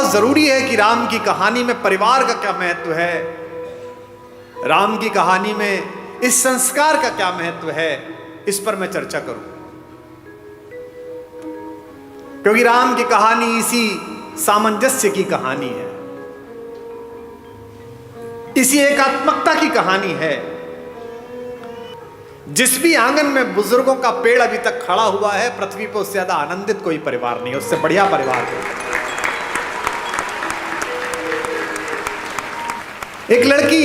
बहुत जरूरी है कि राम की कहानी में परिवार का क्या महत्व है, राम की कहानी में इस संस्कार का क्या महत्व है, इस पर मैं चर्चा करूं। क्योंकि राम की कहानी इसी सामंजस्य की कहानी है, इसी एकात्मकता की कहानी है। जिस भी आंगन में बुजुर्गों का पेड़ अभी तक खड़ा हुआ है, पृथ्वी पर उससे ज्यादा आनंदित कोई परिवार नहीं है, उससे बढ़िया परिवार कोई। एक लड़की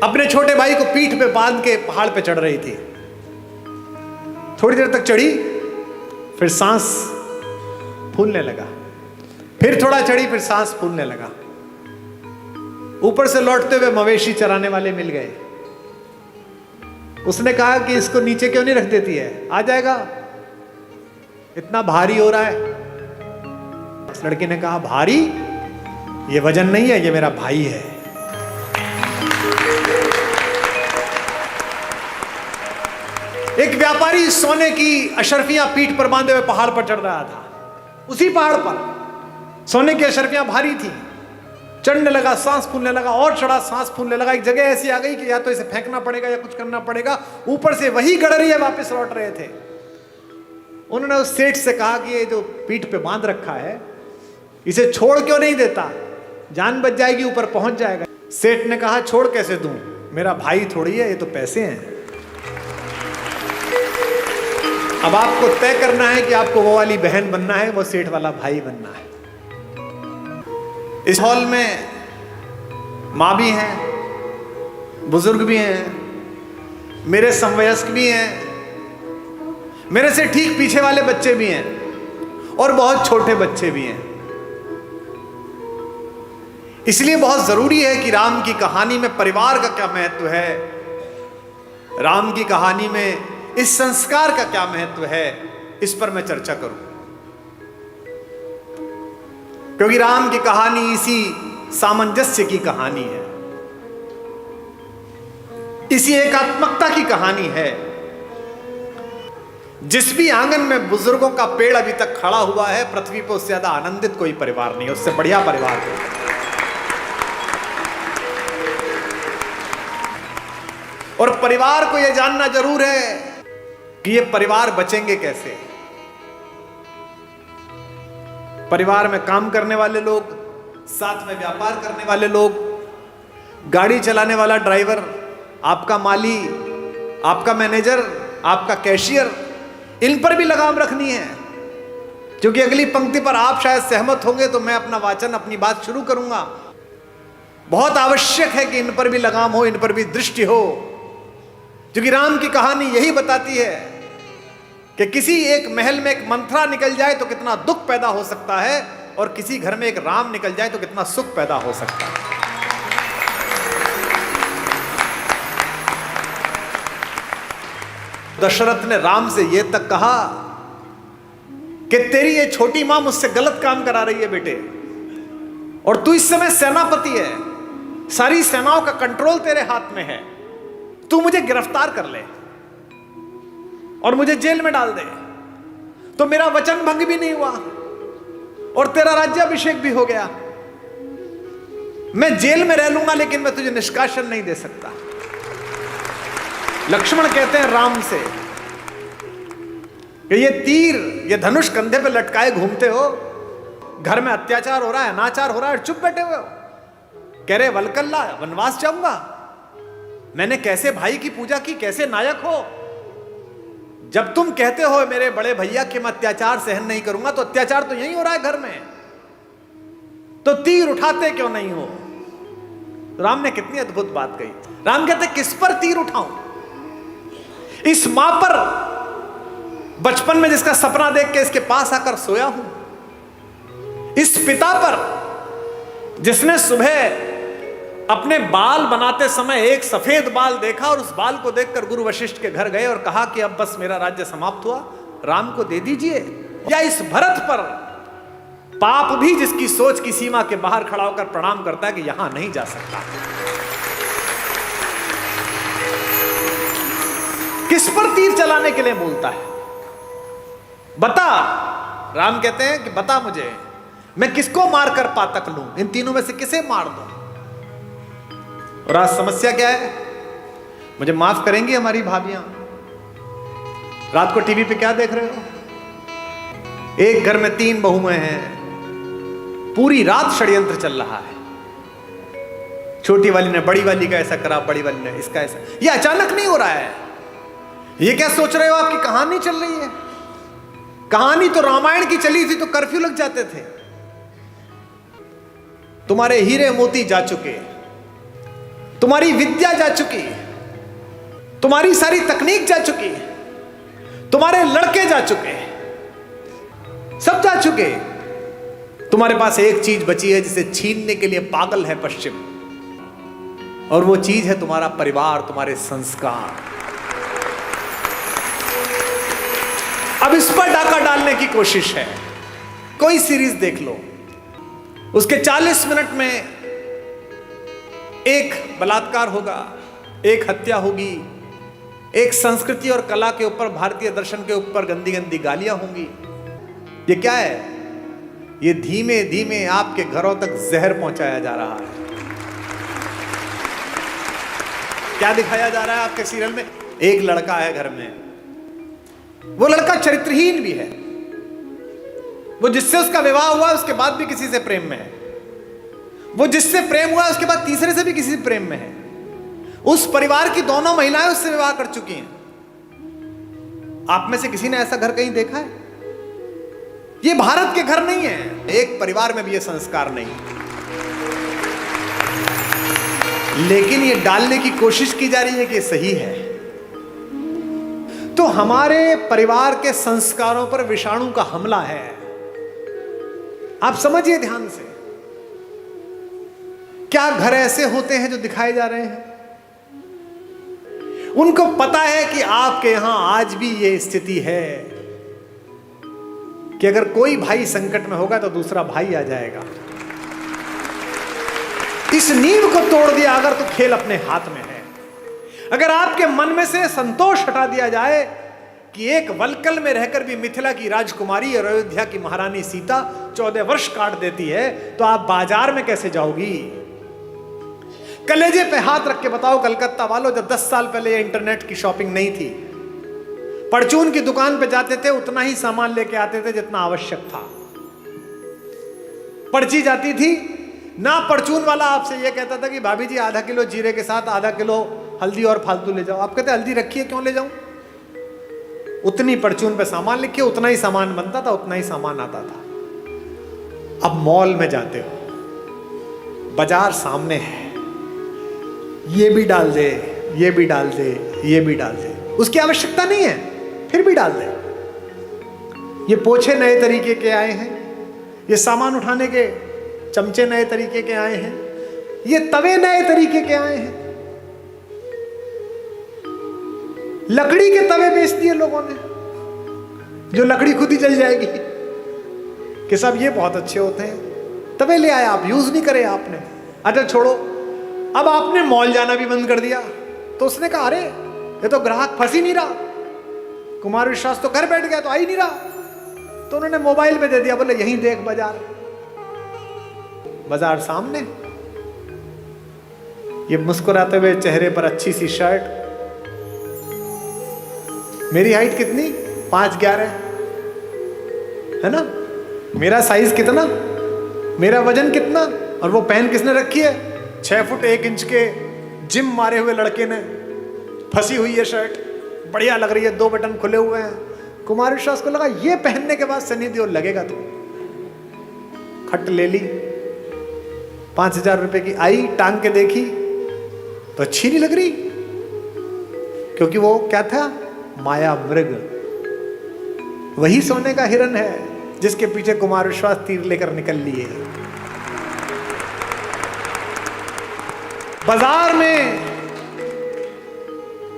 अपने छोटे भाई को पीठ पे बांध के पहाड़ पे चढ़ रही थी। थोड़ी देर तक चढ़ी, फिर सांस फूलने लगा, फिर थोड़ा चढ़ी, फिर सांस फूलने लगा। ऊपर से लौटते हुए मवेशी चराने वाले मिल गए। उसने कहा कि इसको नीचे क्यों नहीं रख देती है, आ जाएगा, इतना भारी हो रहा है। उस लड़के ने कहा, भारी ये वजन नहीं है, ये मेरा भाई है। एक व्यापारी सोने की अशर्फियां पीठ पर बांधे हुए पहाड़ पर चढ़ रहा था। उसी पहाड़ पर सोने की अशर्फियां भारी थी। चढ़ने लगा, सांस फूलने लगा, और चढ़ा, सांस फूलने लगा। एक जगह ऐसी आ गई कि या तो इसे फेंकना पड़ेगा या कुछ करना पड़ेगा। ऊपर से वही गडरिया वापस लौट रहे थे। उन्होंने उस सेठ से कहा कि ये जो पीठ पे बांध रखा है, इसे छोड़ क्यों नहीं देता, जान बच जाएगी, ऊपर पहुंच जाएगा। सेठ ने कहा, छोड़ कैसे दूं, मेरा भाई थोड़ी है, ये तो पैसे हैं। अब आपको तय करना है कि आपको वो वाली बहन बनना है, वो सेठ वाला भाई बनना है। इस हॉल में माँ भी हैं, बुजुर्ग भी हैं, मेरे समवयस्क भी हैं, मेरे से ठीक पीछे वाले बच्चे भी हैं, और बहुत छोटे बच्चे भी हैं। इसलिए बहुत जरूरी है कि राम की कहानी में परिवार का क्या महत्व है, राम की कहानी में इस संस्कार का क्या महत्व है, इस पर मैं चर्चा करूं। क्योंकि राम की कहानी इसी सामंजस्य की कहानी है, इसी एकात्मकता की कहानी है। जिस भी आंगन में बुजुर्गों का पेड़ अभी तक खड़ा हुआ है, पृथ्वी पर उससे ज्यादा आनंदित कोई परिवार नहीं है, उससे बढ़िया परिवार कोई। और परिवार को यह जानना जरूर है कि ये परिवार बचेंगे कैसे। परिवार में काम करने वाले लोग, साथ में व्यापार करने वाले लोग, गाड़ी चलाने वाला ड्राइवर, आपका माली, आपका मैनेजर, आपका कैशियर, इन पर भी लगाम रखनी है। क्योंकि अगली पंक्ति पर आप शायद सहमत होंगे तो मैं अपना वाचन, अपनी बात शुरू करूंगा। बहुत आवश्यक है कि इन पर भी लगाम हो, इन पर भी दृष्टि हो। क्योंकि राम की कहानी यही बताती है कि किसी एक महल में एक मंथरा निकल जाए तो कितना दुख पैदा हो सकता है, और किसी घर में एक राम निकल जाए तो कितना सुख पैदा हो सकता है। दशरथ ने राम से यह तक कहा कि तेरी ये छोटी मां मुझसे गलत काम करा रही है बेटे, और तू इस समय सेनापति है, सारी सेनाओं का कंट्रोल तेरे हाथ में है। तू मुझे गिरफ्तार कर ले और मुझे जेल में डाल दे, तो मेरा वचन भंग भी नहीं हुआ और तेरा राज्याभिषेक भी हो गया। मैं जेल में रह लूंगा, लेकिन मैं तुझे निष्कासन नहीं दे सकता। लक्ष्मण कहते हैं राम से कि ये तीर, ये धनुष कंधे पे लटकाए घूमते हो, घर में अत्याचार हो रहा है, अनाचार हो रहा है, चुप बैठे हुए हो। कह रहे वलकल्ला, वनवास जाऊंगा, मैंने कैसे भाई की पूजा की, कैसे नायक हो। जब तुम कहते हो मेरे बड़े भैया कि मैं अत्याचार सहन नहीं करूंगा, तो अत्याचार तो यही हो रहा है घर में, तो तीर उठाते क्यों नहीं हो। राम ने कितनी अद्भुत बात कही। राम कहते किस पर तीर उठाऊं, इस मां पर बचपन में जिसका सपना देख के इसके पास आकर सोया हूं, इस पिता पर जिसने सुबह अपने बाल बनाते समय एक सफेद बाल देखा और उस बाल को देखकर गुरु वशिष्ठ के घर गए और कहा कि अब बस मेरा राज्य समाप्त हुआ, राम को दे दीजिए। या इस भरत पर, पाप भी जिसकी सोच की सीमा के बाहर खड़ा होकर प्रणाम करता है कि यहां नहीं जा सकता। किस पर तीर चलाने के लिए बोलता है, बता। राम कहते हैं कि बता मुझे, मैं किसको मार कर पातक लूं, इन तीनों में से किसे मार दूं। और आज समस्या क्या है, मुझे माफ करेंगी हमारी भाभियां, रात को टीवी पे क्या देख रहे हो, एक घर में 3 बहुएं हैं, पूरी रात षड्यंत्र चल रहा है। छोटी वाली ने बड़ी वाली का ऐसा करा, बड़ी वाली ने इसका ऐसा। ये अचानक नहीं हो रहा है। ये क्या सोच रहे हो, आपकी कहानी चल रही है। कहानी तो रामायण की चली थी तो कर्फ्यू लग जाते थे। तुम्हारे हीरे मोती जा चुके, तुम्हारी विद्या जा चुकी, तुम्हारी सारी तकनीक जा चुकी, तुम्हारे लड़के जा चुके, सब जा चुके। तुम्हारे पास एक चीज बची है जिसे छीनने के लिए पागल है पश्चिम, और वो चीज है तुम्हारा परिवार, तुम्हारे संस्कार। अब इस पर डाका डालने की कोशिश है। कोई सीरीज देख लो, उसके 40 मिनट में एक बलात्कार होगा, एक हत्या होगी, एक संस्कृति और कला के ऊपर, भारतीय दर्शन के ऊपर गंदी गंदी गालियां होंगी। ये क्या है, ये धीमे धीमे आपके घरों तक जहर पहुंचाया जा रहा है। क्या दिखाया जा रहा है आपके सीरियल में, एक लड़का है घर में, वो लड़का चरित्रहीन भी है, वो जिससे उसका विवाह हुआ उसके बाद भी किसी से प्रेम में है, वो जिससे प्रेम हुआ उसके बाद तीसरे से भी किसी से प्रेम में है। उस परिवार की दोनों महिलाएं उससे विवाह कर चुकी हैं। आप में से किसी ने ऐसा घर कहीं देखा है? ये भारत के घर नहीं है, एक परिवार में भी ये संस्कार नहीं, लेकिन ये डालने की कोशिश की जा रही है कि ये सही है। तो हमारे परिवार के संस्कारों पर विषाणु का हमला है। आप समझिए ध्यान से, क्या घर ऐसे होते हैं जो दिखाए जा रहे हैं? उनको पता है कि आपके यहां आज भी ये स्थिति है कि अगर कोई भाई संकट में होगा तो दूसरा भाई आ जाएगा। इस नींव को तोड़ दिया अगर तो खेल अपने हाथ में है। अगर आपके मन में से संतोष हटा दिया जाए कि एक वलकल में रहकर भी मिथिला की राजकुमारी और अयोध्या की महारानी सीता 14 वर्ष काट देती है, तो आप बाजार में कैसे जाओगी? कलेजे पे हाथ रख के बताओ कलकत्ता वालों, जब 10 साल पहले इंटरनेट की शॉपिंग नहीं थी, परचून की दुकान पे जाते थे, उतना ही सामान लेके आते थे जितना आवश्यक था। पर्ची जाती थी ना, परचून वाला आपसे यह कहता था कि भाभी जी आधा किलो जीरे के साथ आधा किलो हल्दी और फालतू ले जाओ। आप कहते हल्दी रखी है, क्यों ले जाऊं? उतनी परचून पे सामान लिखिए, उतना ही सामान बनता था, उतना ही सामान आता था। अब मॉल में जाते हो, बाजार सामने है, ये भी डाल दे, ये भी डाल दे, ये भी डाल दे, उसकी आवश्यकता नहीं है फिर भी डाल दे। ये पोछे नए तरीके के आए हैं, ये सामान उठाने के चमचे नए तरीके के आए हैं, ये तवे नए तरीके के आए हैं, लकड़ी के तवे बेच दिए लोगों ने, जो लकड़ी खुद ही जल जाएगी, कि सब ये बहुत अच्छे होते हैं। तवे ले आए, आप यूज नहीं करे आपने। अच्छा छोड़ो, अब आपने मॉल जाना भी बंद कर दिया, तो उसने कहा अरे ये तो ग्राहक फंस ही नहीं रहा, कुमार विश्वास तो घर बैठ गया, तो आ ही नहीं रहा, तो उन्होंने मोबाइल पे दे दिया, बोले यहीं देख बाजार। बाजार सामने, ये मुस्कुराते हुए चेहरे पर अच्छी सी शर्ट, मेरी हाइट कितनी? 5'11" है ना, मेरा साइज कितना, मेरा वजन कितना, और वो पहन किसने रखी है? 6 फुट 1 इंच के जिम मारे हुए लड़के ने, फंसी हुई है शर्ट, बढ़िया लग रही है, 2 बटन खुले हुए हैं। कुमार विश्वास को लगा ये पहनने के बाद सनी देओल लगेगा, तो खट ले ली, 5000 रुपए की आई, टांग के देखी तो अच्छी नहीं लग रही, क्योंकि वो क्या था? माया मृग। वही सोने का हिरन है जिसके पीछे कुमार विश्वास तीर लेकर निकल लिए। बाजार में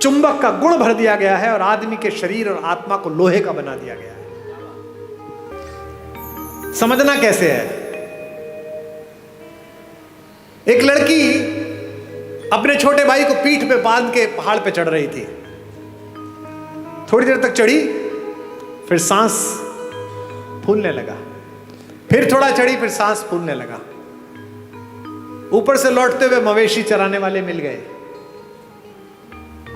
चुंबक का गुण भर दिया गया है और आदमी के शरीर और आत्मा को लोहे का बना दिया गया है। समझना कैसे है? एक लड़की अपने छोटे भाई को पीठ पे बांध के पहाड़ पे चढ़ रही थी। थोड़ी देर तक चढ़ी, फिर सांस फूलने लगा, फिर थोड़ा चढ़ी, फिर सांस फूलने लगा। ऊपर से लौटते हुए मवेशी चराने वाले मिल गए।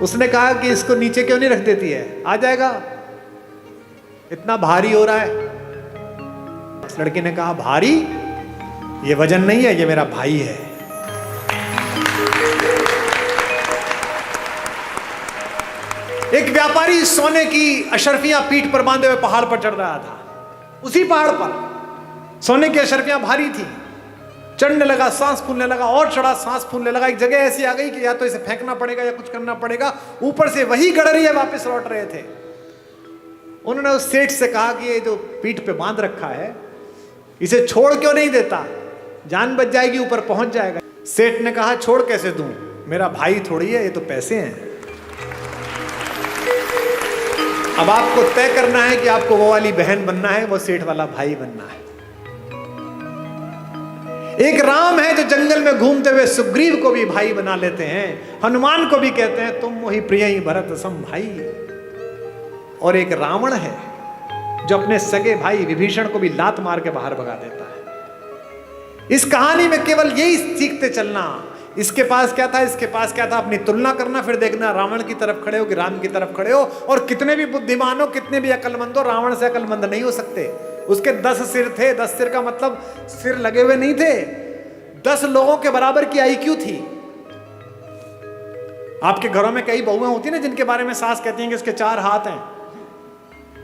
उसने कहा कि इसको नीचे क्यों नहीं रख देती है, आ जाएगा, इतना भारी हो रहा है। उस लड़की ने कहा, भारी? ये वजन नहीं है, ये मेरा भाई है। एक व्यापारी सोने की अशर्फियां पीठ पर बांधे हुए पहाड़ पर चढ़ रहा था। उसी पहाड़ पर सोने की अशर्फियां भारी थी। चढ़ने लगा, सांस फूलने लगा, और चढ़ा, सांस फूलने लगा। एक जगह ऐसी आ गई कि या तो इसे फेंकना पड़ेगा या कुछ करना पड़ेगा। ऊपर से वही गडरिया वापस लौट रहे थे। उन्होंने उस सेठ से कहा कि ये जो पीठ पे बांध रखा है, इसे छोड़ क्यों नहीं देता, जान बच जाएगी, ऊपर पहुंच जाएगा। सेठ ने कहा, छोड़ कैसे दूं, मेरा भाई थोड़ी है, ये तो पैसे हैं। अब आपको तय करना है कि आपको वो वाली बहन बनना है, वो सेठ वाला भाई बनना है। एक राम है जो जंगल में घूमते हुए सुग्रीव को भी भाई बना लेते हैं, हनुमान को भी कहते हैं तुम मोहि प्रिय ही भरत सम भाई। और एक रावण है जो अपने सगे भाई विभीषण को भी लात मार के बाहर भगा देता है। इस कहानी में केवल यही सीखते चलना, इसके पास क्या था, इसके पास क्या था, अपनी तुलना करना, फिर देखना रावण की तरफ खड़े हो कि राम की तरफ खड़े हो। और कितने भी बुद्धिमान हो, कितने भी अकलमंद हो, रावण से अकलमंद नहीं हो सकते। उसके 10 सिर थे। 10 सिर का मतलब सिर लगे हुए नहीं थे, 10 लोगों के बराबर की IQ थी। आपके घरों में कई बहुएं होती है ना, जिनके बारे में सास कहती हैं कि उसके 4 हाथ हैं,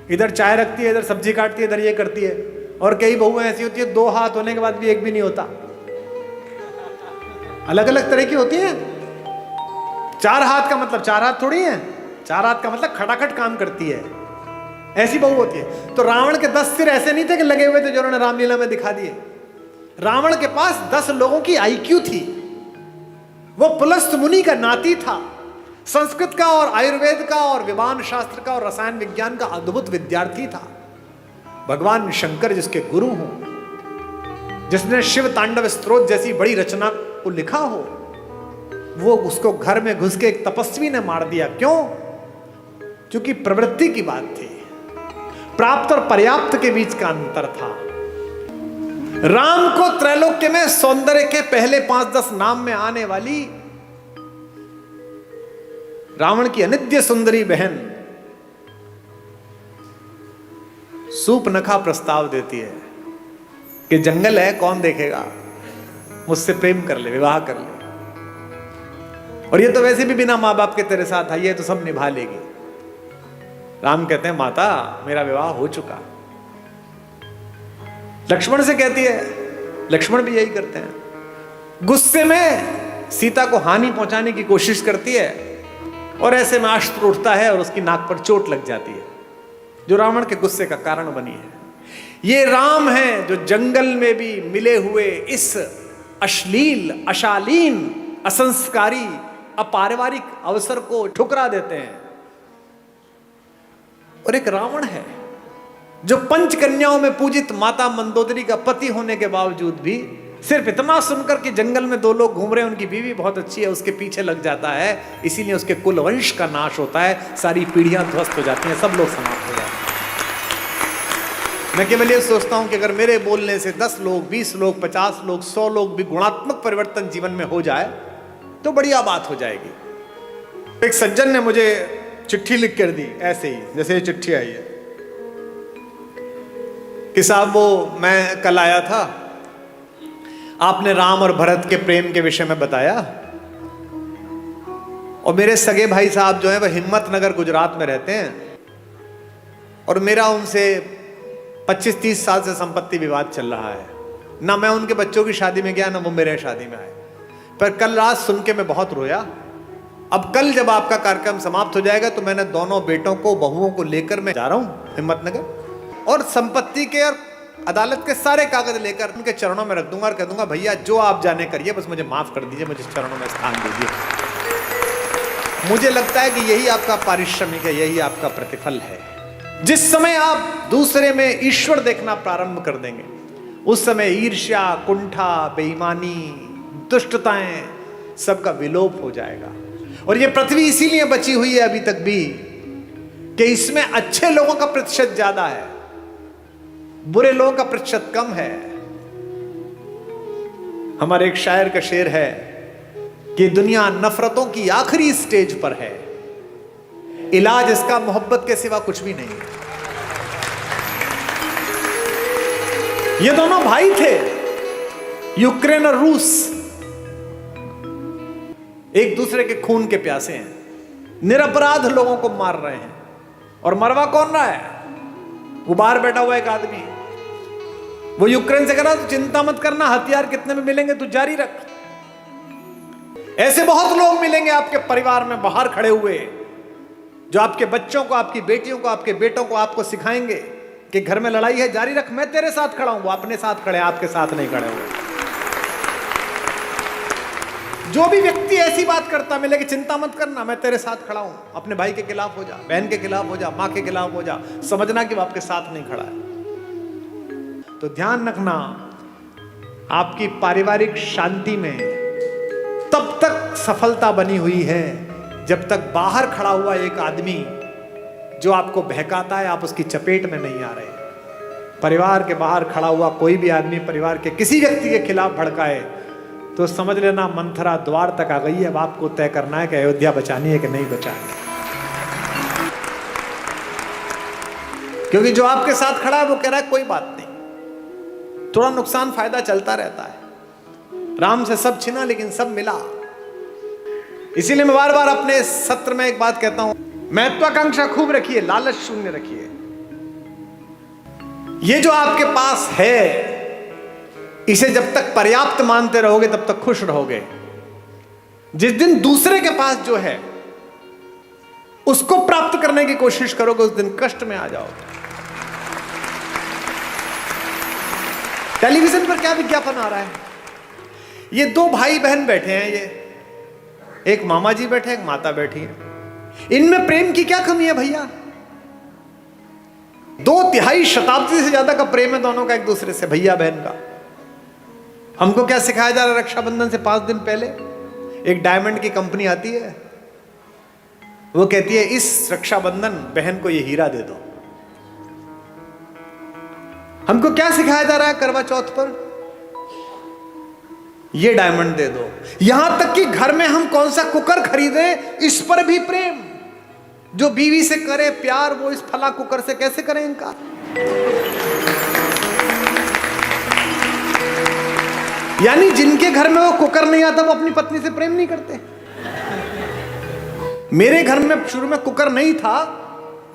इधर चाय रखती है, इधर सब्जी काटती है, इधर ये करती है। और कई बहुएं ऐसी होती है 2 हाथ होने के बाद भी एक भी नहीं होता। अलग अलग तरह की होती हैं। 4 हाथ का मतलब 4 हाथ थोड़ी है, 4 हाथ का मतलब खटाखट काम करती है, ऐसी बहू होती है। तो रावण के 10 सिर ऐसे नहीं थे कि लगे हुए थे जो उन्होंने रामलीला में दिखा दिए। रावण के पास 10 लोगों की IQ थी। वो पुलस्त मुनि का नाती था। संस्कृत का और आयुर्वेद का और विमान शास्त्र का और रसायन विज्ञान का अद्भुत विद्यार्थी था। भगवान शंकर जिसके गुरु हों, जिसने शिव तांडव स्तोत्र जैसी बड़ी रचना को लिखा हो, वो उसको घर में घुस के एक तपस्वी ने मार दिया। क्यों? क्योंकि प्रवृत्ति की बात थी, प्राप्त और पर्याप्त के बीच का अंतर था। राम को त्रैलोक्य में सौंदर्य के पहले 5-10 नाम में आने वाली रावण की अनिद्य सुंदरी बहन सूपनखा प्रस्ताव देती है कि जंगल है, कौन देखेगा, मुझसे प्रेम कर ले, विवाह कर ले, और ये तो वैसे भी बिना मां बाप के तेरे साथ आई है, तो सब निभा लेगी। राम कहते हैं, माता मेरा विवाह हो चुका। लक्ष्मण से कहती है, लक्ष्मण भी यही करते हैं। गुस्से में सीता को हानि पहुंचाने की कोशिश करती है और ऐसे में अस्त्र उठता है और उसकी नाक पर चोट लग जाती है, जो रावण के गुस्से का कारण बनी है। ये राम है जो जंगल में भी मिले हुए इस अश्लील, अशालीन, असंस्कारी, अपारिवारिक अवसर को ठुकरा देते हैं। और एक रावण है जो पंचकन्याओं में पूजित माता मंदोदरी का पति होने के बावजूद भी सिर्फ इतना सुनकर कि जंगल में 2 लोग घूम रहे हैं, उनकी बीवी बहुत अच्छी है, उसके पीछे लग जाता है। इसीलिए उसके कुल वंश का नाश होता है, सारी पीढ़ियां ध्वस्त हो जाती हैं, सब लोग समाप्त हो जाते हैं। मैं केवल ये सोचता हूं कि अगर मेरे बोलने से 10 लोग, 20 लोग, 50 लोग, 100 लोग भी गुणात्मक परिवर्तन जीवन में हो जाए तो बढ़िया बात हो जाएगी। एक सज्जन ने मुझे चिट्ठी लिख कर दी, ऐसे ही जैसे ये चिट्ठी आई है कि साहब वो मैं कल आया था, आपने राम और भरत के प्रेम के विषय में बताया, और मेरे सगे भाई साहब जो हैं वह हिम्मतनगर गुजरात में रहते हैं, और मेरा उनसे 25-30 साल से संपत्ति विवाद चल रहा है। ना मैं उनके बच्चों की शादी में गया, ना वो मेरे शादी में आए। पर कल रात सुन के मैं बहुत रोया। अब कल जब आपका कार्यक्रम समाप्त हो जाएगा तो मैंने दोनों बेटों को, बहुओं को लेकर मैं जा रहा हूं हिम्मतनगर, और संपत्ति के और अदालत के सारे कागज लेकर उनके चरणों में रख दूंगा और कह दूंगा, भैया जो आप जाने करिए, बस मुझे माफ कर दीजिए, मुझे चरणों में स्थान दीजिए। मुझे लगता है कि यही आपका पारिश्रमिक है, यही आपका प्रतिफल है। जिस समय आप दूसरे में ईश्वर देखना प्रारंभ कर देंगे, उस समय ईर्ष्या, कुंठा, बेईमानी, दुष्टताएं सबका विलोप हो जाएगा। और ये पृथ्वी इसीलिए बची हुई है अभी तक भी कि इसमें अच्छे लोगों का प्रतिशत ज्यादा है। बुरे लोगों का प्रतिशत कम है। हमारे एक शायर का शेर है कि दुनिया नफरतों की आखिरी स्टेज पर है, इलाज इसका मोहब्बत के सिवा कुछ भी नहीं है। ये दोनों भाई थे, यूक्रेन और रूस, एक दूसरे के खून के प्यासे हैं, निरपराध लोगों को मार रहे हैं। और मरवा कौन रहा है? वो बाहर बैठा हुआ एक आदमी, वो यूक्रेन से कह रहा, तो चिंता मत करना, हथियार कितने में मिलेंगे तू जारी रख। ऐसे बहुत लोग मिलेंगे आपके परिवार में बाहर खड़े हुए, जो आपके बच्चों को, आपकी बेटियों को, आपके बेटों को आपको सिखाएंगे कि घर में लड़ाई है, जारी रख, मैं तेरे साथ खड़ा हूं। वो अपने साथ खड़े, आपके साथ नहीं खड़े हुए। जो भी व्यक्ति ऐसी बात करता मिले कि चिंता मत करना, मैं तेरे साथ खड़ा हूं, अपने भाई के खिलाफ हो जा, बहन के खिलाफ हो जा, मां के खिलाफ हो जा, समझना कि वो आपके साथ नहीं खड़ा है। तो ध्यान रखना, आपकी पारिवारिक शांति में तब तक सफलता बनी हुई है जब तक बाहर खड़ा हुआ एक आदमी जो आपको बहकाता है, आप उसकी चपेट में नहीं आ रहे। परिवार के बाहर खड़ा हुआ कोई भी आदमी परिवार के किसी व्यक्ति के खिलाफ भड़काए तो समझ लेना मंथरा द्वार तक आ गई है। अब आपको तय करना है कि अयोध्या बचानी है कि नहीं बचानी। क्योंकि जो आपके साथ खड़ा है वो कह रहा है कोई बात नहीं, थोड़ा नुकसान फायदा चलता रहता है, राम से सब छिना लेकिन सब मिला। इसीलिए मैं बार बार अपने सत्र में एक बात कहता हूं, महत्वाकांक्षा खूब रखिए, लालच शून्य रखिए। ये जो आपके पास है इसे जब तक पर्याप्त मानते रहोगे तब तक खुश रहोगे। जिस दिन दूसरे के पास जो है उसको प्राप्त करने की कोशिश करोगे उस दिन कष्ट में आ जाओगे। टेलीविजन पर क्या विज्ञापन आ रहा है? ये दो भाई बहन बैठे हैं, ये एक मामा जी बैठे, एक माता बैठी है। इनमें प्रेम की क्या कमी है भैया? 2 शताब्दी से ज्यादा का प्रेम है दोनों का एक दूसरे से, भैया बहन का। हमको क्या सिखाया जा रहा है? रक्षाबंधन से 5 दिन पहले एक डायमंड की कंपनी आती है, वो कहती है इस रक्षाबंधन बहन को ये हीरा दे दो। हमको क्या सिखाया जा रहा है करवा चौथ पर? ये डायमंड दे दो। यहां तक कि घर में हम कौन सा कुकर खरीदे इस पर भी प्रेम। जो बीवी से करे प्यार वो इस फला कुकर से कैसे करें इनका? यानी जिनके घर में वो कुकर नहीं आता वो अपनी पत्नी से प्रेम नहीं करते। मेरे घर में शुरू में कुकर नहीं था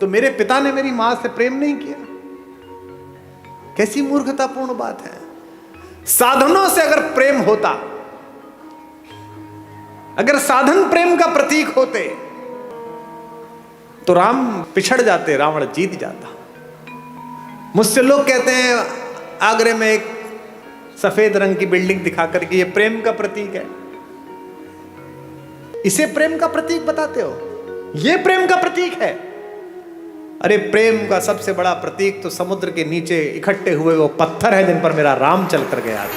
तो मेरे पिता ने मेरी मां से प्रेम नहीं किया। कैसी मूर्खतापूर्ण बात है। साधनों से अगर प्रेम होता, अगर साधन प्रेम का प्रतीक होते तो राम पिछड़ जाते, रावण जीत जाता। मुझसे लोग कहते हैं आगरे में एक सफेद रंग की बिल्डिंग दिखाकर कि ये प्रेम का प्रतीक है। इसे प्रेम का प्रतीक बताते हो? ये प्रेम का प्रतीक है? अरे प्रेम का सबसे बड़ा प्रतीक तो समुद्र के नीचे इकट्ठे हुए वो पत्थर है जिन पर मेरा राम चल कर गया था।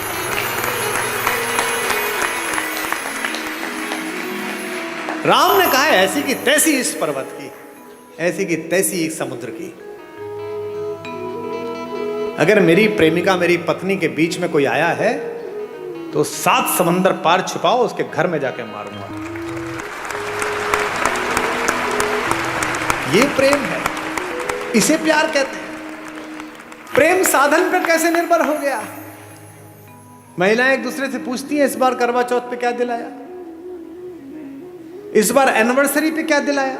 राम ने कहा है ऐसी की तैसी इस पर्वत की, ऐसी की तैसी इस समुद्र की। अगर मेरी प्रेमिका मेरी पत्नी के बीच में कोई आया है तो 7 समंदर पार छुपाओ, उसके घर में जाके मारूंगा। ये प्रेम है, इसे प्यार कहते हैं। प्रेम साधन पर कैसे निर्भर हो गया? महिलाएं एक दूसरे से पूछती हैं इस बार करवा चौथ पे क्या दिलाया, इस बार एनिवर्सरी पे क्या दिलाया।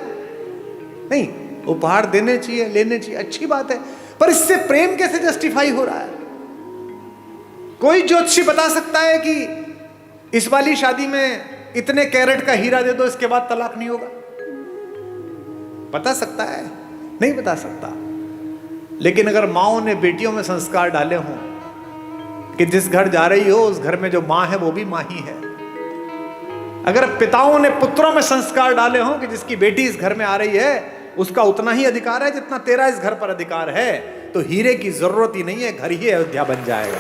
नहीं, उपहार देने चाहिए, लेने चाहिए, अच्छी बात है, पर इससे प्रेम कैसे जस्टिफाई हो रहा है? कोई ज्योतिषी बता सकता है कि इस वाली शादी में इतने कैरेट का हीरा दे दो इसके बाद तलाक नहीं होगा? बता सकता है? नहीं बता सकता। लेकिन अगर माओ ने बेटियों में संस्कार डाले हों कि जिस घर जा रही हो उस घर में जो मां है वो भी मां ही है, अगर पिताओं ने पुत्रों में संस्कार डाले हों कि जिसकी बेटी इस घर में आ रही है उसका उतना ही अधिकार है जितना तेरा इस घर पर अधिकार है, तो हीरे की जरूरत ही नहीं है, घर ही अयोध्या बन जाएगा।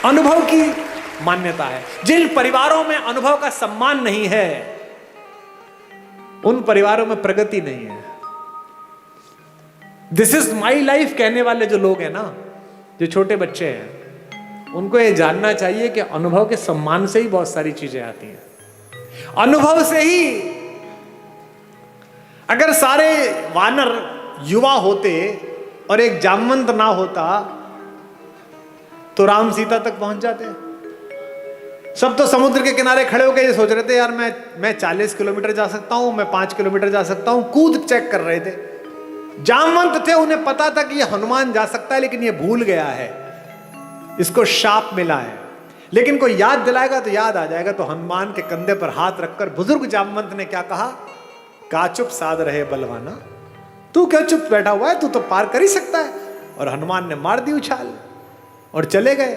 अनुभव की मान्यता है। जिन परिवारों में अनुभव का सम्मान नहीं है उन परिवारों में प्रगति नहीं है। दिस इज माई लाइफ कहने वाले जो लोग हैं ना, जो छोटे बच्चे हैं, उनको ये जानना चाहिए कि अनुभव के सम्मान से ही बहुत सारी चीजें आती हैं। अनुभव से ही, अगर सारे वानर युवा होते और एक जामवंत ना होता तो राम सीता तक पहुंच जाते। सब तो समुद्र के किनारे खड़े होकर ये सोच रहे थे, यार मैं 40 किलोमीटर जा सकता हूं, मैं 5 किलोमीटर जा सकता हूं, कूद चेक कर रहे थे। जामवंत थे, उन्हें पता था कि ये हनुमान जा सकता है, लेकिन ये भूल गया है, इसको शाप मिला है। लेकिन कोई याद दिलाएगा तो याद आ जाएगा। तो हनुमान के कंधे पर हाथ रखकर बुजुर्ग जामवंत ने क्या कहा, का चुप साध रहे बलवाना, तू क्या चुप बैठा हुआ है, तू तो पार कर ही सकता है। और हनुमान ने मार दी उछाल और चले गए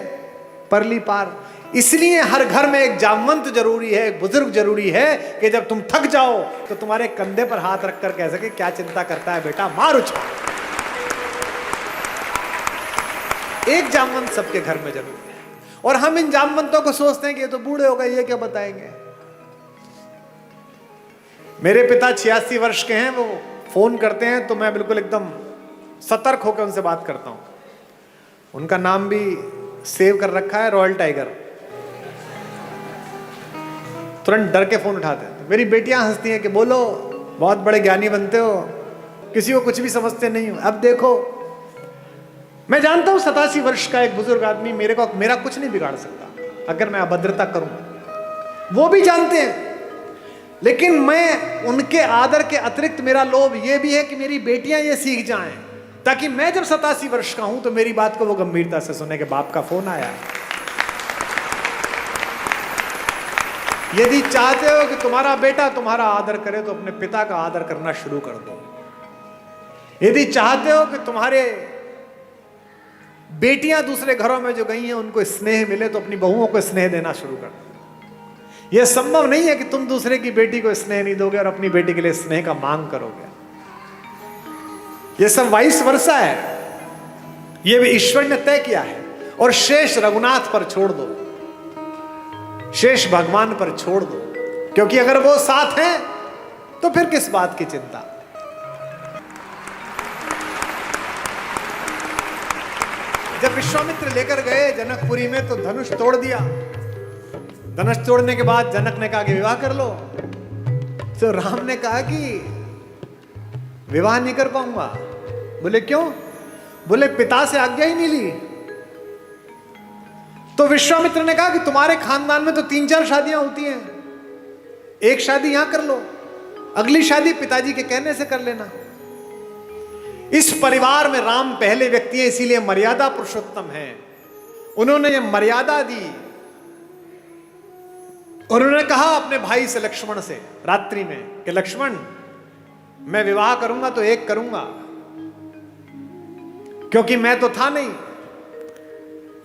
परली पार। इसलिए हर घर में एक जामवंत जरूरी है, एक बुजुर्ग जरूरी है, कि जब तुम थक जाओ तो तुम्हारे कंधे पर हाथ रखकर कह सके, क्या चिंता करता है बेटा, मार उछाल। एक जामवंत सबके घर में जरूरी है। और हम इन जामवंतों को सोचते हैं कि ये तो बूढ़े हो गए, ये क्या बताएंगे। मेरे पिता 86 वर्ष के हैं, वो फोन करते हैं तो मैं बिल्कुल एकदम सतर्क होकर उनसे बात करता हूं। उनका नाम भी सेव कर रखा है, रॉयल टाइगर। तुरंत डर के फोन उठाते हैं। मेरी बेटियां हंसती हैं कि बोलो, बहुत बड़े ज्ञानी बनते हो, किसी को कुछ भी समझते नहीं हो। अब देखो, मैं जानता हूं 87 वर्ष का एक बुजुर्ग आदमी मेरा कुछ नहीं बिगाड़ सकता अगर मैं अभद्रता करूं, वो भी जानते हैं। लेकिन मैं उनके आदर के अतिरिक्त मेरा लोभ यह भी है कि मेरी बेटियां ये सीख जाएं, ताकि मैं जब 87 वर्ष का हूं तो मेरी बात को वो गंभीरता से सुने कि बाप का फोन आया है। यदि चाहते हो कि तुम्हारा बेटा तुम्हारा आदर करे तो अपने पिता का आदर करना शुरू कर दो। यदि चाहते हो कि तुम्हारे बेटियां दूसरे घरों में जो गई हैं उनको स्नेह मिले तो अपनी बहुओं को स्नेह देना शुरू कर दो। यह संभव नहीं है कि तुम दूसरे की बेटी को स्नेह नहीं दोगे और अपनी बेटी के लिए स्नेह का मांग करोगे। यह सब वाइस वर्सा है, यह भी ईश्वर ने तय किया है। और शेष रघुनाथ पर छोड़ दो, शेष भगवान पर छोड़ दो, क्योंकि अगर वो साथ हैं तो फिर किस बात की चिंता। जब विश्वामित्र लेकर गए जनकपुरी में तो धनुष तोड़ दिया। धनुष तोड़ने के बाद जनक ने कहा कि विवाह कर लो। तो राम ने कहा कि विवाह नहीं कर पाऊंगा। बोले क्यों? बोले पिता से आज्ञा ही नहीं ली। तो विश्वामित्र ने कहा कि तुम्हारे खानदान में तो 3-4 शादियां होती हैं, एक शादी यहां कर लो, अगली शादी पिताजी के कहने से कर लेना। इस परिवार में राम पहले व्यक्ति है, इसीलिए मर्यादा पुरुषोत्तम है। उन्होंने ये मर्यादा दी और उन्होंने कहा अपने भाई से, लक्ष्मण से, रात्रि में कि लक्ष्मण, मैं विवाह करूंगा तो एक करूंगा, क्योंकि मैं तो था नहीं।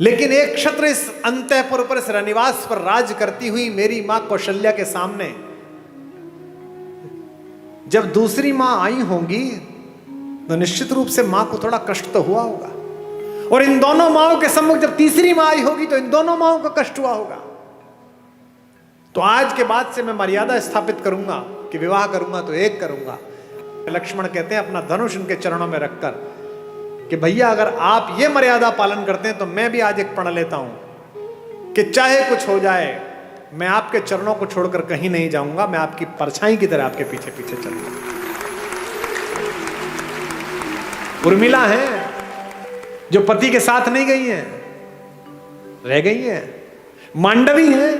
लेकिन एक क्षत्र इस अंतःपुर पर, इस रनिवास पर राज करती हुई मेरी मां कौशल्या के सामने जब दूसरी मां आई होंगी तो निश्चित रूप से मां को थोड़ा कष्ट तो हुआ होगा। और इन दोनों माओं के सम्मुख जब तीसरी मां आई होगी तो इन दोनों माओं को कष्ट हुआ होगा। तो आज के बाद से मैं मर्यादा स्थापित करूंगा कि विवाह करूंगा तो एक करूंगा। लक्ष्मण कहते हैं अपना धनुष उनके चरणों में रखकर कि भैया अगर आप ये मर्यादा पालन करते हैं तो मैं भी आज एक प्रण लेता हूं कि चाहे कुछ हो जाए मैं आपके चरणों को छोड़कर कहीं नहीं जाऊंगा, मैं आपकी परछाई की तरह आपके पीछे पीछे चलूंगा। उर्मिला हैं जो पति के साथ नहीं गई हैं, रह गई हैं। मांडवी हैं,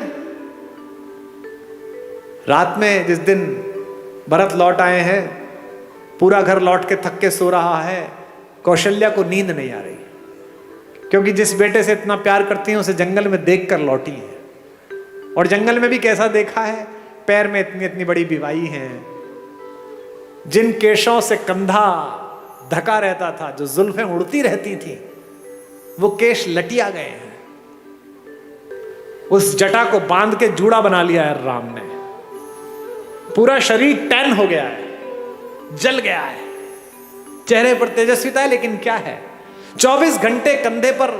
रात में जिस दिन भरत लौट आए हैं, पूरा घर लौट के थक के सो रहा है, कौशल्या को नींद नहीं आ रही, क्योंकि जिस बेटे से इतना प्यार करती हैं उसे जंगल में देखकर लौटी है। और जंगल में भी कैसा देखा है, पैर में इतनी इतनी बड़ी बिवाई हैं, जिन केशों से कंधा ढका रहता था, जो जुल्फें उड़ती रहती थी, वो केश लटिया गए हैं। उस जटा को बांध के जूड़ा बना लिया है राम ने। पूरा शरीर टैन हो गया है, जल गया है, चेहरे पर तेजस्विता है, लेकिन क्या है, 24 घंटे कंधे पर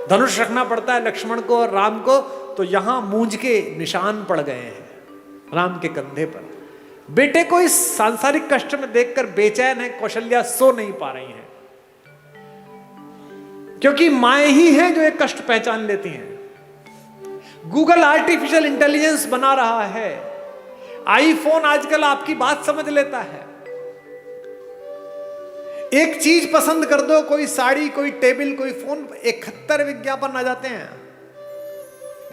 धनुष रखना पड़ता है लक्ष्मण को और राम को, तो यहां मूंज के निशान पड़ गए हैं राम के कंधे पर। बेटे को इस सांसारिक कष्ट में देखकर बेचैन है कौशल्या, सो नहीं पा रही हैं। क्योंकि माएं ही हैं जो एक कष्ट पहचान लेती हैं। गूगल आर्टिफिशियल इंटेलिजेंस बना रहा है, आईफोन आजकल आपकी बात समझ लेता है। एक चीज पसंद कर दो, कोई साड़ी, कोई टेबल, कोई फोन, 71 विज्ञापन आ जाते हैं।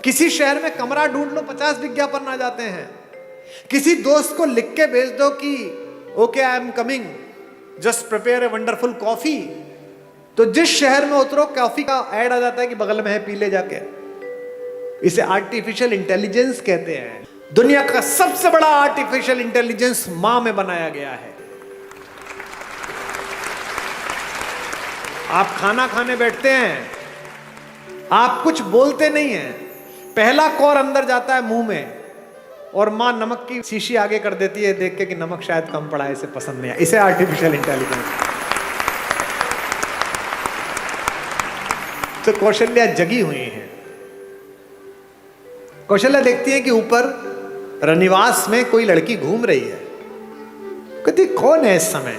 किसी शहर में कमरा ढूंढ लो, 50 विज्ञापन आ जाते हैं। किसी दोस्त को लिख के भेज दो कि okay I am coming, just prepare a wonderful coffee, तो जिस शहर में उतरो कॉफी का ऐड आ जाता है कि बगल में है, पी ले जाके। इसे आर्टिफिशियल इंटेलिजेंस कहते हैं। दुनिया का सबसे बड़ा आर्टिफिशियल इंटेलिजेंस मां में बनाया गया है। आप खाना खाने बैठते हैं, आप कुछ बोलते नहीं हैं, पहला कौर अंदर जाता है मुंह में और मां नमक की शीशी आगे कर देती है देख के कि नमक शायद कम पड़ा है, इसे पसंद नहीं है। इसे आर्टिफिशियल इंटेलिजेंस। तो कौशल्या जगी हुई है। कौशल्या देखती है कि ऊपर रनिवास में कोई लड़की घूम रही है। कहती कौन है इस समय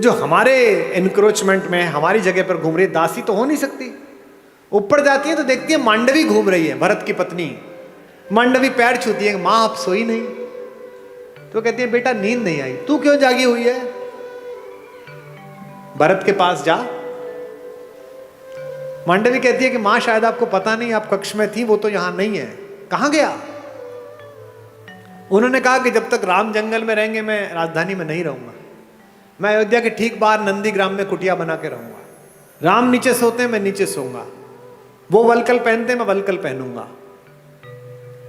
जो हमारे एनक्रोचमेंट में हमारी जगह पर घूम रही है? दासी तो हो नहीं सकती। ऊपर जाती है तो देखती है मांडवी घूम रही है, भरत की पत्नी। मांडवी पैर छूती है, मां आप सोई नहीं? तो कहती है बेटा नींद नहीं आई। तू क्यों जागी हुई है? भरत के पास जा। मांडवी कहती है कि मां शायद आपको पता नहीं, आप कक्ष में थी, वो तो यहां नहीं है। कहां गया? उन्होंने कहा कि जब तक राम जंगल में रहेंगे मैं राजधानी में नहीं रहूंगा। मैं अयोध्या के ठीक बाहर नंदीग्राम में कुटिया बना के रहूंगा। राम नीचे सोते हैं, मैं नीचे सोऊंगा। वो वलकल पहनते हैं, मैं वलकल पहनूंगा।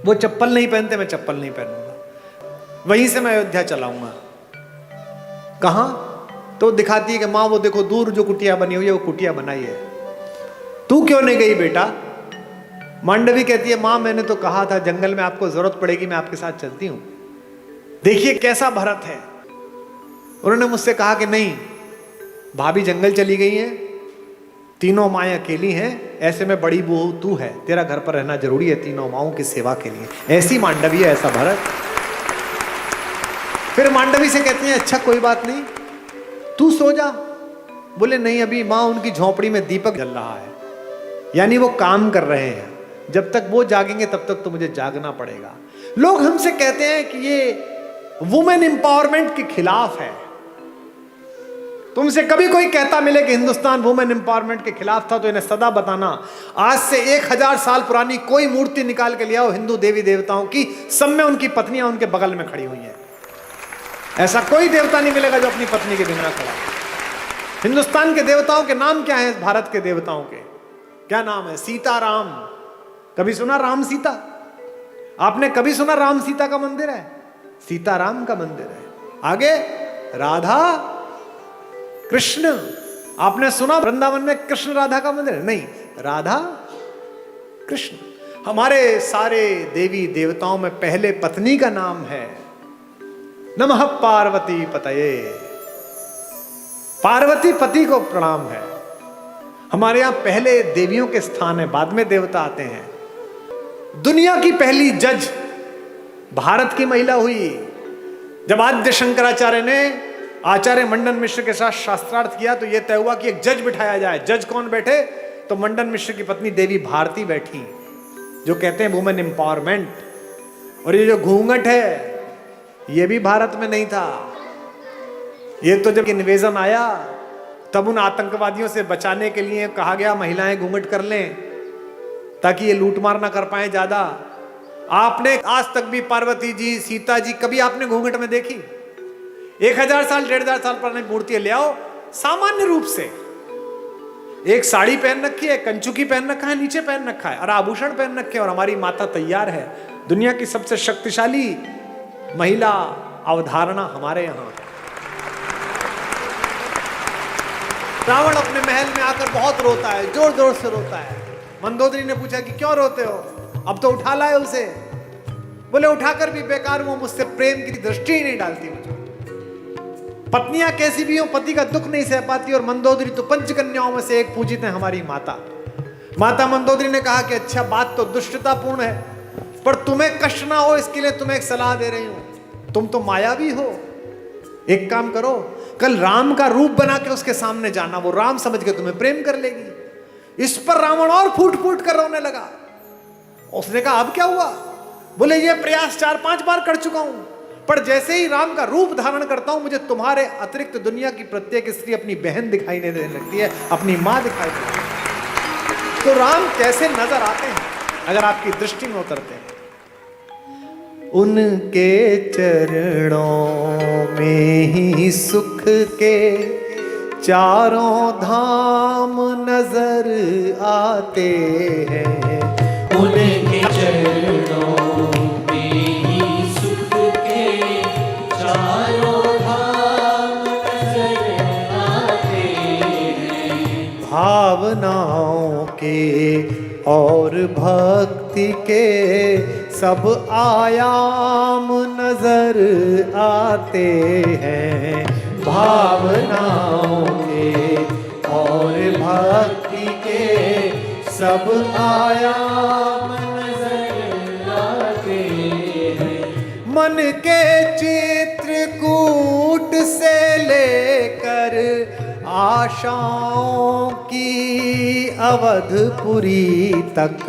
वो चप्पल नहीं पहनते, मैं चप्पल नहीं पहनूंगा। वहीं से मैं अयोध्या चलाऊंगा। कहां? तो दिखाती है कि मां वो देखो दूर जो कुटिया बनी हुई है, वो कुटिया बनाई है। तू क्यों नहीं गई बेटा? मांडवी कहती है मां मैंने तो कहा था जंगल में आपको जरूरत पड़ेगी, मैं आपके साथ चलती हूं। देखिए कैसा भरत है। उन्होंने मुझसे कहा कि नहीं, भाभी जंगल चली गई है, तीनों माएं अकेली हैं, ऐसे में बड़ी बहू तू है, तेरा घर पर रहना जरूरी है तीनों माओं की सेवा के लिए। ऐसी मांडवी है, ऐसा भरत। फिर मांडवी से कहती है अच्छा कोई बात नहीं, तू सो जा। बोले नहीं, अभी मां उनकी झोपड़ी में दीपक जल रहा है, यानी वो काम कर रहे हैं। जब तक वो जागेंगे तब तक तो मुझे जागना पड़ेगा। लोग हमसे कहते हैं कि ये वुमेन एम्पावरमेंट के खिलाफ है। तुमसे कभी कोई कहता मिले कि हिंदुस्तान वुमेन एम्पावरमेंट के खिलाफ था तो इन्हें सदा बताना। आज से 1000 साल पुरानी कोई मूर्ति निकाल के ले आओ हिंदू देवी देवताओं की, सब में उनकी पत्नियां उनके बगल में खड़ी हुई हैं। ऐसा कोई देवता नहीं मिलेगा जो अपनी पत्नी के बिना खड़ा। हिंदुस्तान के देवताओं के नाम क्या है? भारत के देवताओं के क्या नाम है? सीता राम। कभी सुना राम सीता? आपने कभी सुना राम सीता का मंदिर है? सीताराम का मंदिर है। आगे राधा कृष्ण। आपने सुना वृंदावन में कृष्ण राधा का मंदिर है? नहीं, राधा कृष्ण। हमारे सारे देवी देवताओं में पहले पत्नी का नाम है नमः पार्वती पतये। पार्वती पति को प्रणाम है। हमारे यहां पहले देवियों के स्थान है, बाद में देवता आते हैं। दुनिया की पहली जज भारत की महिला हुई। जब आद्य शंकराचार्य ने आचार्य मंडन मिश्र के साथ शास्त्रार्थ किया तो यह तय हुआ कि एक जज बिठाया जाए। जज कौन बैठे? तो मंडन मिश्र की पत्नी देवी भारती बैठी, जो कहते हैं वुमेन एम्पावरमेंट। और ये जो घूंघट है ये भी भारत में नहीं था। ये तो जब इन्वेजन आया तब उन आतंकवादियों से बचाने के लिए कहा गया महिलाएं घूंघट कर लें ताकि ये लूटमार ना कर पाए ज्यादा। आपने आज तक भी पार्वती जी, सीता जी कभी आपने घूंघट में देखी? 1000 साल 1500 साल पुरानी मूर्तियां ले आओ, सामान्य रूप से एक साड़ी पहन रखी है, कंचुकी पहन रखा है, नीचे पहन रखा है और आभूषण पहन रखे, और हमारी माता तैयार है। दुनिया की सबसे शक्तिशाली महिला अवधारणा हमारे यहां। रावण अपने महल में आकर बहुत रोता है, जोर जोर से रोता है। मंदोदरी ने पूछा कि क्यों रोते हो? अब तो उठा लाए उसे। बोले उठाकर भी बेकार, वो मुझसे प्रेम की दृष्टि ही नहीं डालती मुझे। पत्नियां कैसी भी हो, पति का दुख नहीं सह पाती। और मंदोदरी तो पंचकन्याओं में से एक पूजित है, हमारी माता। माता मंदोदरी ने कहा कि अच्छा बात तो दुष्टतापूर्ण है, पर तुम्हें कष्ट ना हो इसके लिए तुम्हें एक सलाह दे रही हूं। तुम तो मायावी हो, एक काम करो, कल राम का रूप बना के उसके सामने जाना, वो राम समझ के तुम्हें प्रेम कर लेगी। इस पर रावण और फूट फूट कर रोने लगा। उसने कहा अब क्या हुआ? बोले ये प्रयास 4-5 बार कर चुका हूं, पर जैसे ही राम का रूप धारण करता हूं मुझे तुम्हारे अतिरिक्त दुनिया की प्रत्येक स्त्री अपनी बहन दिखाई नहीं देने लगती है, अपनी मां दिखाई देती है। तो राम कैसे नजर आते हैं अगर आपकी दृष्टि में उतरते हैं? उनके चरणों में ही सुख के चारों धाम नजर आते हैं। उनके चरणों में ही सुख के चारों धाम नजर आते हैं। भावनाओं के और भक्ति के सब आयाम नजर आते हैं। भावनाओं के और भक्ति के सब आयाम नजर आते हैं। मन के चित्रकूट से लेकर आशाओं की अवधपुरी तक,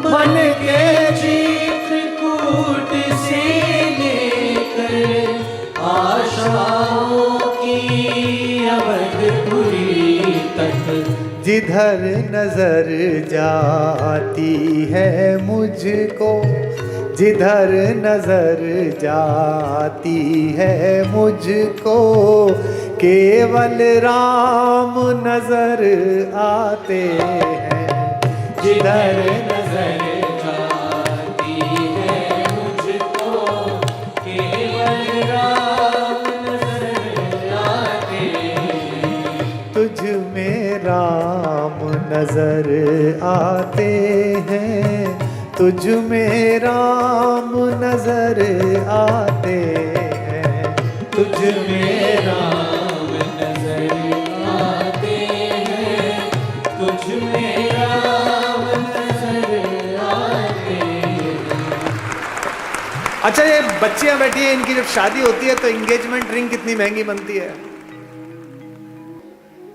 मन के चित्रकूट से लेकर आशाओं की अवधपुरी तक, जिधर नजर जाती है मुझको, जिधर नजर जाती है मुझको, केवल राम नजर आते हैं। जिधर नजर जाती है मुझको, केवल राम नजर आते हैं। तुझ में राम नजर आते हैं, तुझ में राम नजर आते हैं। तुझ में राम नजर आते हैं, तुझ में राम नजर आते हैं। अच्छा, ये बच्चियां बैठी हैं, इनकी जब शादी होती है तो एंगेजमेंट रिंग कितनी महंगी बनती है?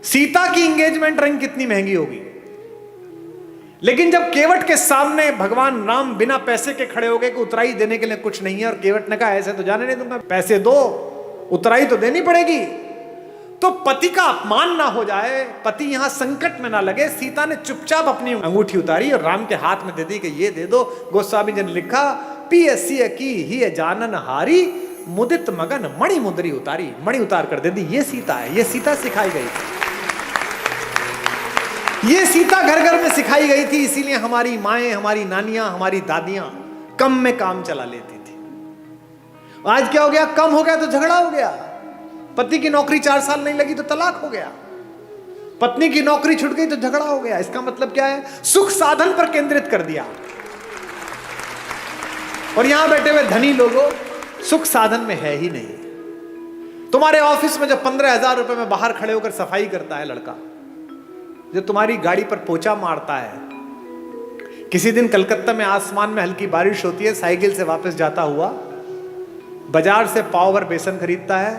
सीता की एंगेजमेंट रिंग कितनी महंगी होगी? लेकिन जब केवट के सामने भगवान राम बिना पैसे के खड़े हो गए कि उतराई देने के लिए कुछ नहीं है, और केवट ने कहा ऐसे तो जाने नहीं दूंगा, पैसे दो, उतराई तो देनी पड़ेगी। तो पति का अपमान ना हो जाए, पति यहां संकट में ना लगे, सीता ने चुपचाप अपनी अंगूठी उतारी और राम के हाथ में दे दी कि ये दे दो। गोस्वामी जी ने लिखा, पियसिय की ही जानन हारी, मुदित मगन मणि मुद्री उतारी। मणि उतार कर दे दी। ये सीता है, ये सीता सिखाई गई थी, ये सीता घर घर में सिखाई गई थी। इसीलिए हमारी माएं, हमारी नानियां, हमारी दादियां कम में काम चला लेती थी। आज क्या हो गया? कम हो गया तो झगड़ा हो गया। पति की नौकरी 4 साल नहीं लगी तो तलाक हो गया, पत्नी की नौकरी छूट गई तो झगड़ा हो गया। इसका मतलब क्या है? सुख साधन पर केंद्रित कर दिया। और यहां बैठे हुए धनी लोगों, सुख साधन में है ही नहीं। तुम्हारे ऑफिस में जो 15,000 रुपए में बाहर खड़े होकर सफाई करता है लड़का, जो तुम्हारी गाड़ी पर पोछा मारता है, किसी दिन कलकत्ता में आसमान में हल्की बारिश होती है, साइकिल से वापस जाता हुआ बाजार से पाव भर बेसन खरीदता है,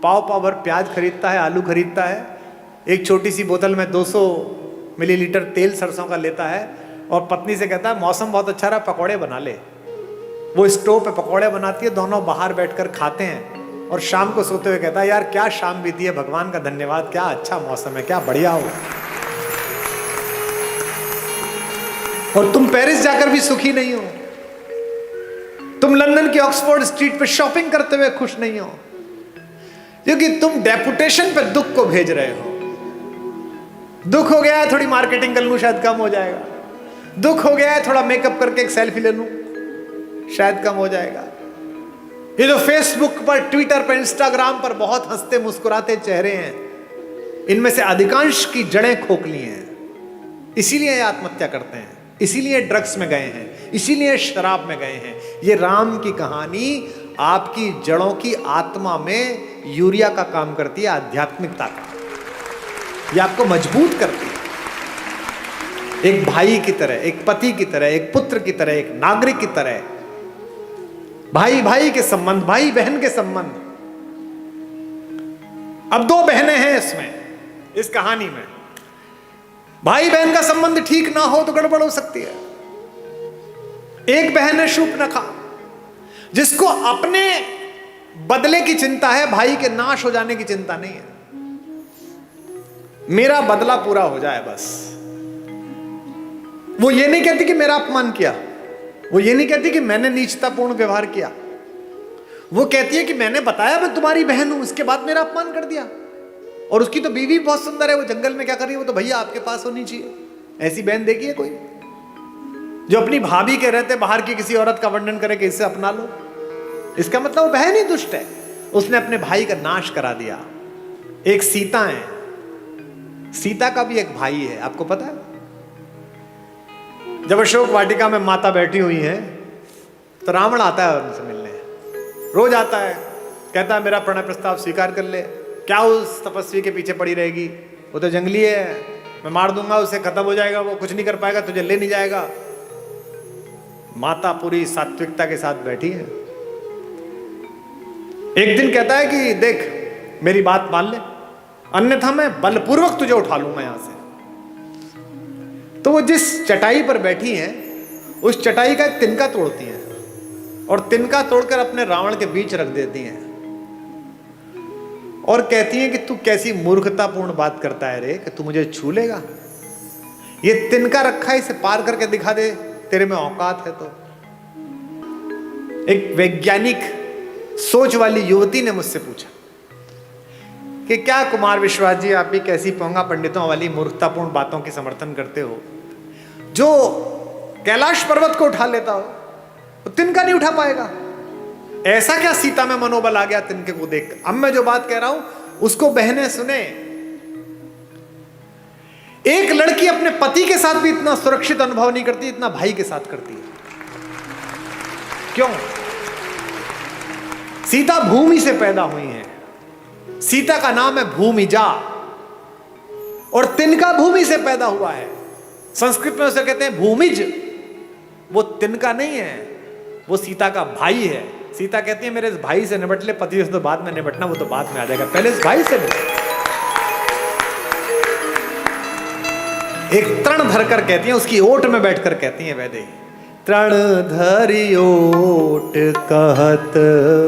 पाव भर प्याज खरीदता है, आलू खरीदता है, एक छोटी सी बोतल में 200 मिलीलीटर तेल सरसों का लेता है और पत्नी से कहता है मौसम बहुत अच्छा रहा, पकौड़े बना ले। वो स्टोव पे पकौड़े बनाती है, दोनों बाहर बैठकर खाते हैं और शाम को सोते हुए कहता है यार क्या शाम बीती है, भगवान का धन्यवाद, क्या अच्छा मौसम है, क्या बढ़िया हो। और तुम पेरिस जाकर भी सुखी नहीं हो, तुम लंदन की ऑक्सफोर्ड स्ट्रीट पे शॉपिंग करते हुए खुश नहीं हो, क्योंकि तुम डेपुटेशन पे दुख को भेज रहे हो। दुख हो गया है थोड़ी मार्केटिंग कर लूं शायद कम हो जाएगा, दुख हो गया है थोड़ा मेकअप करके एक सेल्फी ले लूं शायद कम हो जाएगा। ये जो फेसबुक पर, ट्विटर पर, इंस्टाग्राम पर बहुत हंसते मुस्कुराते चेहरे हैं, इनमें से अधिकांश की जड़ें खोखली हैं। इसीलिए ये आत्महत्या करते हैं, इसीलिए ड्रग्स में गए हैं, इसीलिए शराब में गए हैं। ये राम की कहानी आपकी जड़ों की आत्मा में यूरिया का काम करती है, आध्यात्मिकता का। ये आपको मजबूत करती है, एक भाई की तरह, एक पति की तरह, एक पुत्र की तरह, एक नागरिक की तरह। भाई भाई के संबंध, भाई बहन के संबंध। अब 2 बहनें हैं इसमें, इस कहानी में। भाई बहन का संबंध ठीक ना हो तो गड़बड़ हो सकती है। एक बहन है शूर्पणखा, जिसको अपने बदले की चिंता है, भाई के नाश हो जाने की चिंता नहीं है। मेरा बदला पूरा हो जाए बस। वो ये नहीं कहती कि मेरा अपमान किया, वो ये नहीं कहती कि मैंने नीचतापूर्ण व्यवहार किया, वो कहती है कि मैंने बताया मैं तुम्हारी बहन हूं, इसके बाद मेरा अपमान कर दिया। और उसकी तो बीवी बहुत सुंदर है, वो जंगल में क्या कर रही है, वो तो भैया आपके पास होनी चाहिए। ऐसी बहन देखी है कोई जो अपनी भाभी के रहते बाहर की किसी औरत का वर्णन करे कि इससे अपना लो? इसका मतलब वो बहन ही दुष्ट है, उसने अपने भाई का नाश करा दिया। एक सीता है, सीता का भी एक भाई है, आपको पता है? जब अशोक वाटिका में माता बैठी हुई है तो रावण आता है उनसे मिलने, रोज आता है, कहता है मेरा प्रणय प्रस्ताव स्वीकार कर ले। क्या उस तपस्वी के पीछे पड़ी रहेगी, वो तो जंगली है, मैं मार दूंगा उसे, खत्म हो जाएगा, वो कुछ नहीं कर पाएगा, तुझे ले नहीं जाएगा। माता पूरी सात्विकता के साथ बैठी है। एक दिन कहता है कि देख मेरी बात मान ले, अन्यथा मैं बलपूर्वक तुझे उठा लूंगा यहां से। तो वो जिस चटाई पर बैठी हैं उस चटाई का एक तिनका तोड़ती हैं और तिनका तोड़कर अपने रावण के बीच रख देती हैं और कहती हैं कि तू कैसी मूर्खतापूर्ण बात करता है रे, कि तू मुझे छू लेगा? ये तिनका रखा है, इसे पार करके दिखा दे, तेरे में औकात है तो। एक वैज्ञानिक सोच वाली युवती ने मुझसे पूछा कि क्या कुमार विश्वास जी आप भी कैसी पोंगा पंडितों वाली मूर्खतापूर्ण बातों की समर्थन करते हो? जो कैलाश पर्वत को उठा लेता हो तो तिनका नहीं उठा पाएगा। ऐसा क्या सीता में मनोबल आ गया तिनके को देख? अब मैं जो बात कह रहा हूं उसको बहनें सुने। एक लड़की अपने पति के साथ भी इतना सुरक्षित अनुभव नहीं करती इतना भाई के साथ करती है। क्यों? सीता भूमि से पैदा हुई है, सीता का नाम है भूमिजा, और तिनका भूमि से पैदा हुआ है। संस्कृत में उसे कहते हैं भूमिज। वो तिनका नहीं है, वो सीता का भाई है। सीता कहती है मेरे इस भाई से निपट ले, पति से तो बाद में निपटना, वो तो बाद में आ जाएगा, पहले इस भाई से निपट। एक तृण धरकर कहती है, उसकी ओट में बैठकर कहती है वैदेही, तृण धरि ओट कहत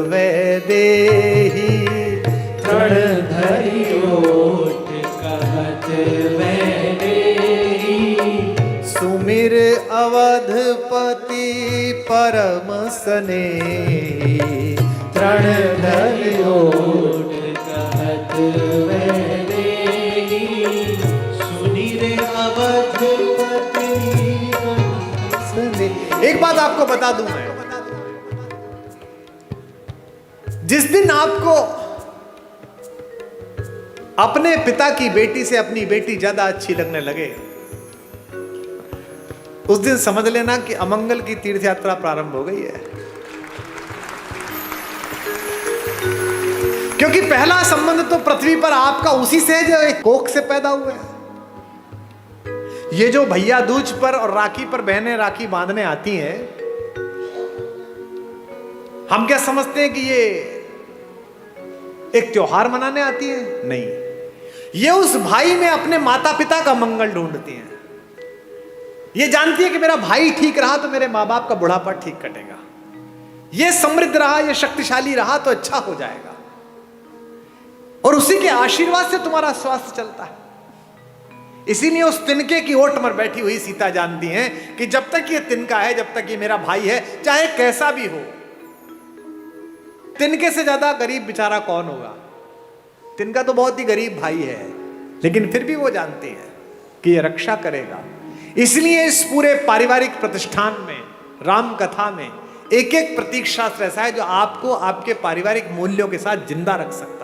वैदेही, तृण धरि ओट कहत वैदेही, सुमिर अवधपति परम स्नेही, तृण धरि ओट कहत वैदेही, सुनिर अवधपति स्नेही। एक बात आपको बता दूं मैं, जिस दिन आपको अपने पिता की बेटी से अपनी बेटी ज्यादा अच्छी लगने लगे उस दिन समझ लेना कि अमंगल की तीर्थ यात्रा प्रारंभ हो गई है। क्योंकि पहला संबंध तो पृथ्वी पर आपका उसी से है जो एक कोख से पैदा हुआ है। ये जो भैया दूज पर और राखी पर बहनें राखी बांधने आती हैं, हम क्या समझते हैं कि ये एक त्योहार मनाने आती है? नहीं, ये उस भाई में अपने माता पिता का मंगल ढूंढती हैं। ये जानती है कि मेरा भाई ठीक रहा तो मेरे माँ बाप का बुढ़ापा ठीक कटेगा, ये समृद्ध रहा, ये शक्तिशाली रहा तो अच्छा हो जाएगा, और उसी के आशीर्वाद से तुम्हारा स्वास्थ्य चलता है। इसीलिए उस तिनके की ओट पर बैठी हुई सीता जानती है कि जब तक ये तिनका है, जब तक ये मेरा भाई है, चाहे कैसा भी हो, तिनके से ज्यादा गरीब बेचारा कौन होगा? तिनका तो बहुत ही गरीब भाई है, लेकिन फिर भी वो जानती है कि ये रक्षा करेगा। इसलिए इस पूरे पारिवारिक प्रतिष्ठान में, राम कथा में, एक एक प्रतीक शास्त्र ऐसा है जो आपको आपके पारिवारिक मूल्यों के साथ जिंदा रख सकता है।